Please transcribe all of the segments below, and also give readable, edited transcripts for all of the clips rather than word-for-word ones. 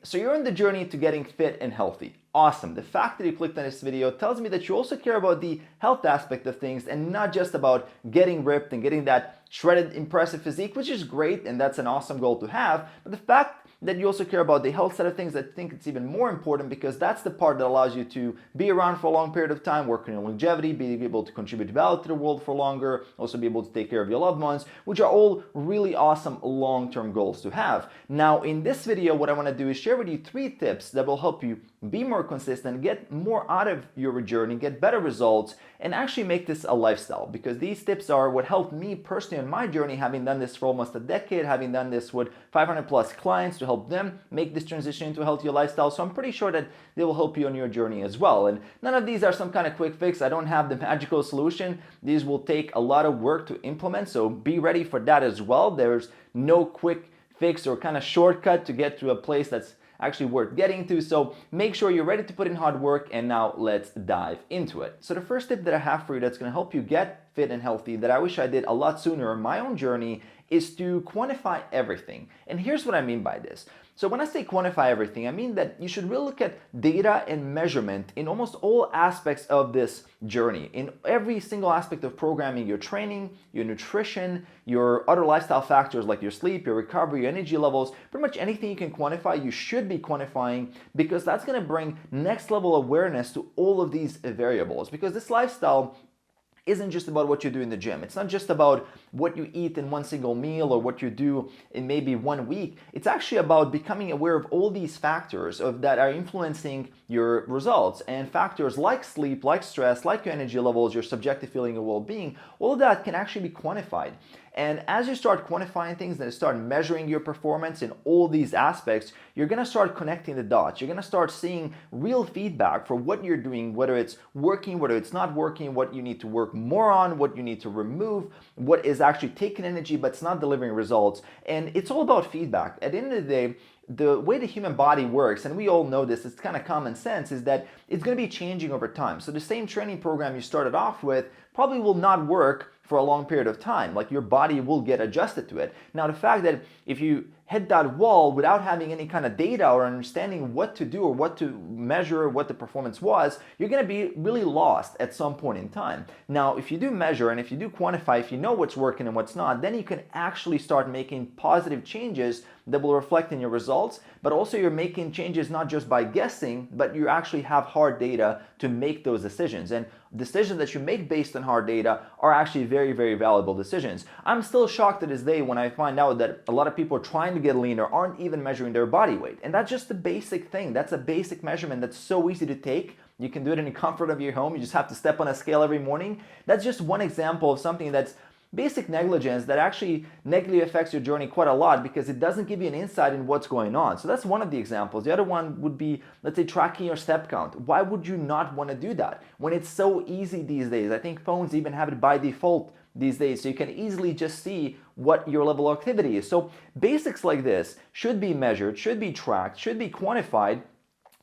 So you're on the journey to getting fit and healthy. Awesome. The fact that you clicked on this video tells me that you also care about the health aspect of things and not just about getting ripped and getting that shredded, impressive physique, which is great and that's an awesome goal to have. But the fact that you also care about the health side of things, I think it's even more important because that's the part that allows you to be around for a long period of time, work on your longevity, be able to contribute value to the world for longer, also be able to take care of your loved ones, which are all really awesome long-term goals to have. Now, in this video, what I want to do is share with you 3 tips that will help you be more consistent, get more out of your journey, get better results, and actually make this a lifestyle, because these tips are what helped me personally on my journey, having done this for almost a decade, having done this with 500 plus clients to help them make this transition into a healthier lifestyle. So I'm pretty sure that they will help you on your journey as well. And none of these are some kind of quick fix. I don't have the magical solution. These will take a lot of work to implement, so be ready for that as well. There's no quick fix or kind of shortcut to get to a place that's actually worth getting to. So make sure you're ready to put in hard work, and now let's dive into it. So the first tip that I have for you that's going to help you get fit and healthy, that I wish I did a lot sooner in my own journey, is to quantify everything. And here's what I mean by this. So when I say quantify everything, I mean that you should really look at data and measurement in almost all aspects of this journey. In every single aspect of programming, your training, your nutrition, your other lifestyle factors like your sleep, your recovery, your energy levels, pretty much anything you can quantify, you should be quantifying, because that's going to bring next level awareness to all of these variables. Because this lifestyle isn't just about what you do in the gym. It's not just about what you eat in one single meal or what you do in maybe 1 week. It's actually about becoming aware of all these factors that are influencing your results, and factors like sleep, like stress, like your energy levels, your subjective feeling of well-being. All of that can actually be quantified. And as you start quantifying things and start measuring your performance in all these aspects, you're going to start connecting the dots. You're going to start seeing real feedback for what you're doing, whether it's working, whether it's not working, what you need to work more on, what you need to remove, what is actually taking energy but it's not delivering results. And it's all about feedback. At the end of the day, the way the human body works, and we all know this, it's kind of common sense, is that it's going to be changing over time. So the same training program you started off with probably will not work for a long period of time. Like, your body will get adjusted to it. Now, the fact that if you hit that wall without having any kind of data or understanding what to do or what to measure, what the performance was, you're going to be really lost at some point in time. Now, if you do measure and if you do quantify, if you know what's working and what's not, then you can actually start making positive changes that will reflect in your results, but also you're making changes not just by guessing, but you actually have hard data to make those decisions. And decisions that you make based on hard data are actually very, very valuable decisions. I'm still shocked to this day when I find out that a lot of people trying to get leaner aren't even measuring their body weight. And that's just a basic thing. That's a basic measurement that's so easy to take. You can do it in the comfort of your home. You just have to step on a scale every morning. That's just one example of something that's basic negligence that actually negatively affects your journey quite a lot, because it doesn't give you an insight in what's going on. So that's one of the examples. The other one would be, let's say, tracking your step count. Why would you not want to do that when it's so easy these days? I think phones even have it by default these days, so you can easily just see what your level of activity is. So basics like this should be measured, should be tracked, should be quantified.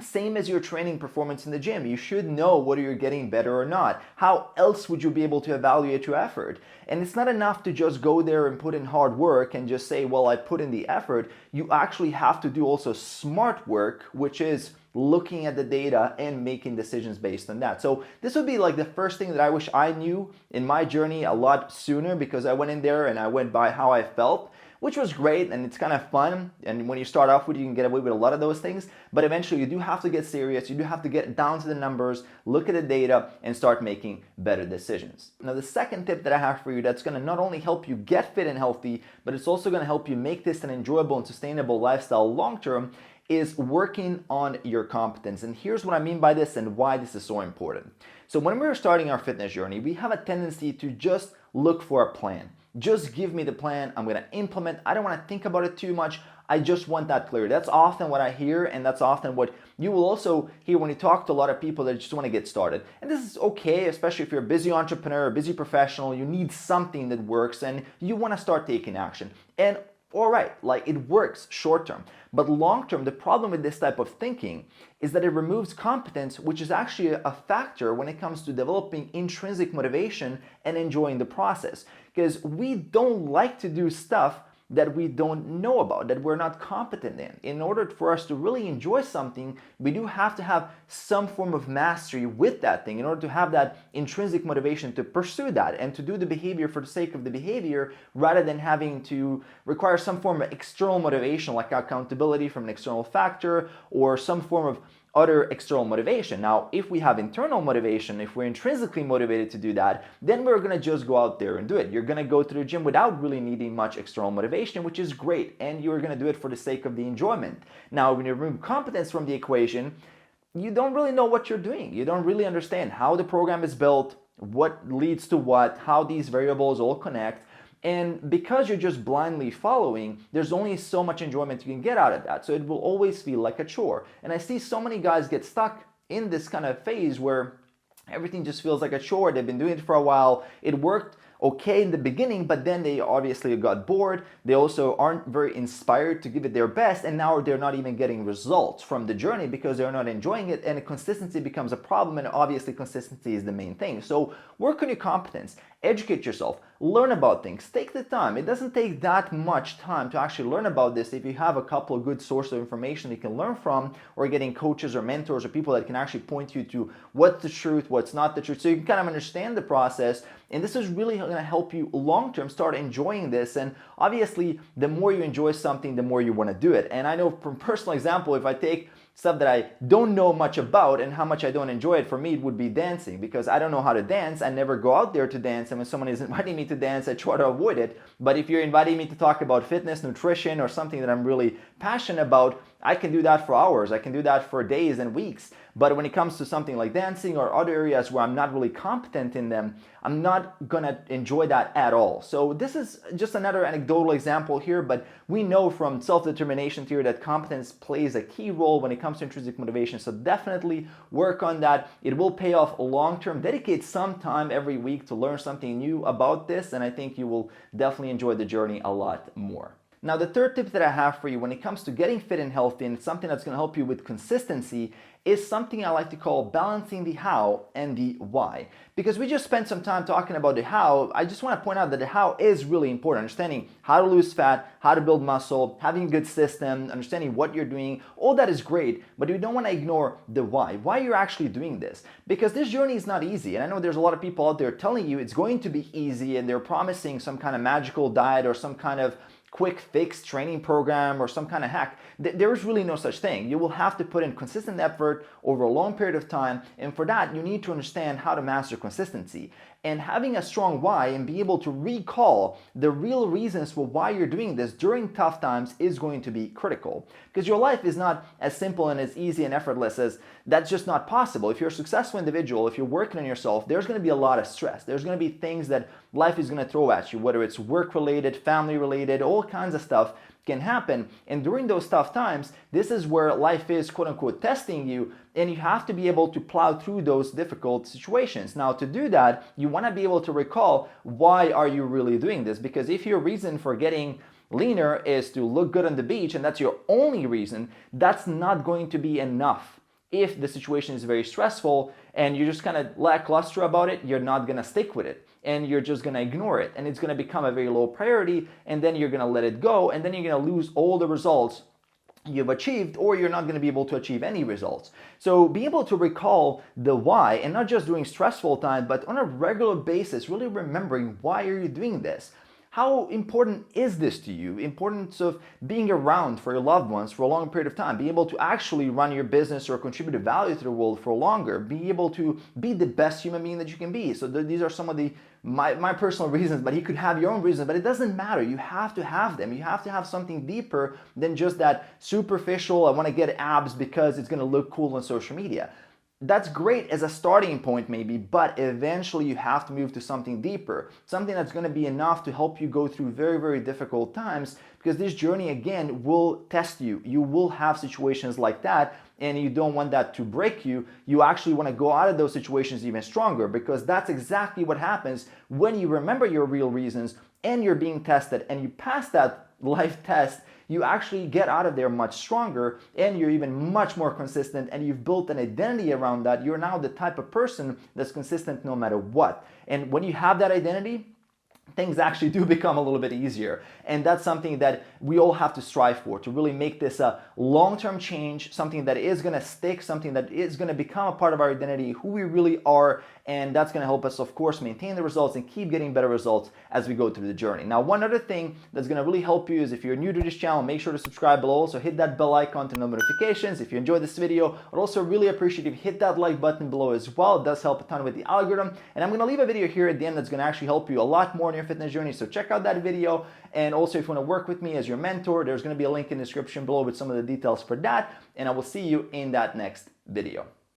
Same as your training performance in the gym. You should know whether you're getting better or not. How else would you be able to evaluate your effort? And it's not enough to just go there and put in hard work and just say, well, I put in the effort. You actually have to do also smart work, which is looking at the data and making decisions based on that. So this would be like the first thing that I wish I knew in my journey a lot sooner, because I went in there and I went by how I felt, which was great and it's kind of fun. And when you start off with, you can get away with a lot of those things, but eventually you do have to get serious. You do have to get down to the numbers, look at the data, and start making better decisions. Now, the second tip that I have for you that's going to not only help you get fit and healthy, but it's also going to help you make this an enjoyable and sustainable lifestyle long-term, is working on your competence. And here's what I mean by this and why this is so important. So when we're starting our fitness journey, we have a tendency to just look for a plan. Just give me the plan, I'm gonna implement. I don't wanna think about it too much. I just want that clarity. That's often what I hear, and that's often what you will also hear when you talk to a lot of people that just wanna get started. And this is okay, especially if you're a busy entrepreneur, a busy professional, you need something that works and you wanna start taking action. And all right, like, it works short term, but long term, the problem with this type of thinking is that it removes competence, which is actually a factor when it comes to developing intrinsic motivation and enjoying the process. Because we don't like to do stuff that we don't know about, that we're not competent in. In order for us to really enjoy something, we do have to have some form of mastery with that thing in order to have that intrinsic motivation to pursue that and to do the behavior for the sake of the behavior rather than having to require some form of external motivation like accountability from an external factor or some form of other external motivation. Now, if we have internal motivation, if we're intrinsically motivated to do that, then we're going to just go out there and do it. You're going to go to the gym without really needing much external motivation, which is great, and you're going to do it for the sake of the enjoyment. Now, when you remove competence from the equation, you don't really know what you're doing. You don't really understand how the program is built, what leads to what, how these variables all connect. And because you're just blindly following, there's only so much enjoyment you can get out of that. So it will always feel like a chore. And I see so many guys get stuck in this kind of phase where everything just feels like a chore. They've been doing it for a while. It worked okay in the beginning, but then they obviously got bored. They also aren't very inspired to give it their best, and now they're not even getting results from the journey because they're not enjoying it, and consistency becomes a problem, and obviously consistency is the main thing. So work on your competence, educate yourself, learn about things, take the time. It doesn't take that much time to actually learn about this if you have a couple of good sources of information you can learn from, or getting coaches or mentors or people that can actually point you to what's the truth, what's not the truth, so you can kind of understand the process. And this is really going to help you long-term start enjoying this. And obviously, the more you enjoy something, the more you want to do it. And I know from personal example, if I take stuff that I don't know much about and how much I don't enjoy it, for me it would be dancing, because I don't know how to dance. I never go out there to dance, and when someone is inviting me to dance, I try to avoid it. But if you're inviting me to talk about fitness, nutrition, or something that I'm really passionate about, I can do that for hours. I can do that for days and weeks. But when it comes to something like dancing or other areas where I'm not really competent in them, I'm not gonna enjoy that at all. So this is just another anecdotal example here, but we know from self-determination theory that competence plays a key role when it comes to intrinsic motivation. So definitely work on that. It will pay off long-term. Dedicate some time every week to learn something new about this, and I think you will definitely enjoy the journey a lot more. Now, the third tip that I have for you when it comes to getting fit and healthy, and something that's going to help you with consistency, is something I like to call balancing the how and the why. Because we just spent some time talking about the how, I just want to point out that the how is really important. Understanding how to lose fat, how to build muscle, having a good system, understanding what you're doing, all that is great, but you don't want to ignore the why you're actually doing this. Because this journey is not easy, and I know there's a lot of people out there telling you it's going to be easy, and they're promising some kind of magical diet or some kind of quick fix training program or some kind of hack. There is really no such thing. You will have to put in consistent effort over a long period of time, and for that you need to understand how to master consistency. And having a strong why and be able to recall the real reasons for why you're doing this during tough times is going to be critical. Because your life is not as simple and as easy and effortless as that's just not possible. If you're a successful individual, if you're working on yourself, there's going to be a lot of stress. There's going to be things that life is going to throw at you, whether it's work-related, family-related, all kinds of stuff can happen. And during those tough times, this is where life is quote-unquote testing you, and you have to be able to plow through those difficult situations. Now, to do that, you want to be able to recall, why are you really doing this? Because if your reason for getting leaner is to look good on the beach, and that's your only reason, that's not going to be enough. If the situation is very stressful and you're just kind of lackluster about it, you're not going to stick with it, and you're just going to ignore it, and it's going to become a very low priority, and then you're going to let it go, and then you're going to lose all the results you've achieved, or you're not going to be able to achieve any results. So be able to recall the why, and not just during stressful times, but on a regular basis, really remembering, why are you doing this? How important is this to you? Importance of being around for your loved ones for a long period of time, be able to actually run your business or contribute value to the world for longer, be able to be the best human being that you can be. So these are some of my personal reasons, but you could have your own reasons, but it doesn't matter. You have to have them. You have to have something deeper than just that superficial, I want to get abs because it's going to look cool on social media. That's great as a starting point maybe, but eventually you have to move to something deeper, something that's going to be enough to help you go through very, very difficult times, because this journey again will test you. You will have situations like that, and you don't want that to break you. You actually want to go out of those situations even stronger, because that's exactly what happens when you remember your real reasons and you're being tested and you pass that life test. You actually get out of there much stronger, and you're even much more consistent, and you've built an identity around that. You're now the type of person that's consistent no matter what. And when you have that identity, things actually do become a little bit easier. And that's something that we all have to strive for, to really make this a long-term change, something that is going to stick, something that is going to become a part of our identity, who we really are. And that's going to help us, of course, maintain the results and keep getting better results as we go through the journey. Now, one other thing that's going to really help you is if you're new to this channel, make sure to subscribe below. Also hit that bell icon to know notifications. If you enjoyed this video, I'd also really appreciate if you hit that like button below as well. It does help a ton with the algorithm. And I'm going to leave a video here at the end that's going to actually help you a lot more in your fitness journey. So check out that video. And also, if you want to work with me as your mentor, there's going to be a link in the description below with some of the details for that. And I will see you in that next video.